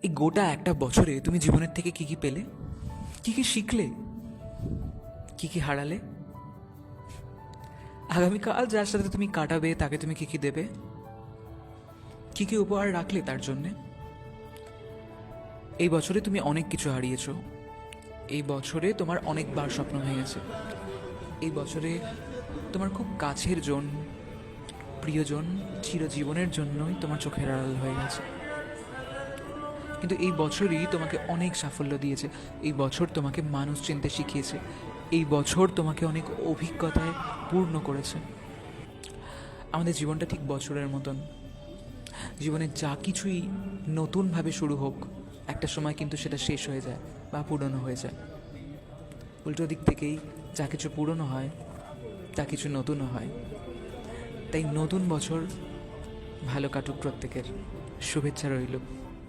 এই গোটা একটা বছরে তুমি জীবনের থেকে কি কি পেলে, কি কি শিখলে, কি কি হারালে? আগামীকাল যার সাথে তুমি কাটাবে তাকে তুমি কি কি দেবে, কি কি উপহার রাখলে তার জন্যে? এই বছরে তুমি অনেক কিছু হারিয়েছো। এই বছরে তোমার অনেকবার স্বপ্ন ভেঙেছে। এই বছরে তোমার খুব কাছের জন, প্রিয়জন চিরজীবনের জন্যই তোমার চোখের আড়াল হয়ে গেছে। কিন্তু এই বছরই তোমাকে অনেক সাফল্য দিয়েছে। এই বছর তোমাকে মানুষ চিনতে শিখিয়েছে। এই বছর তোমাকে অনেক অভিজ্ঞতায় পূর্ণ করেছে। আমাদের জীবনটা ঠিক বছরের মতন। জীবনে যা কিছুই নতুনভাবে শুরু হোক, একটা সময় কিন্তু সেটা শেষ হয়ে যায় বা পুরনো হয়ে যায়। উল্টো দিক থেকেই যা কিছু পুরনো হয় তা কিছু নতুনও হয়। তাই নতুন বছর ভালো কাটুক প্রত্যেকের। শুভেচ্ছা রইল।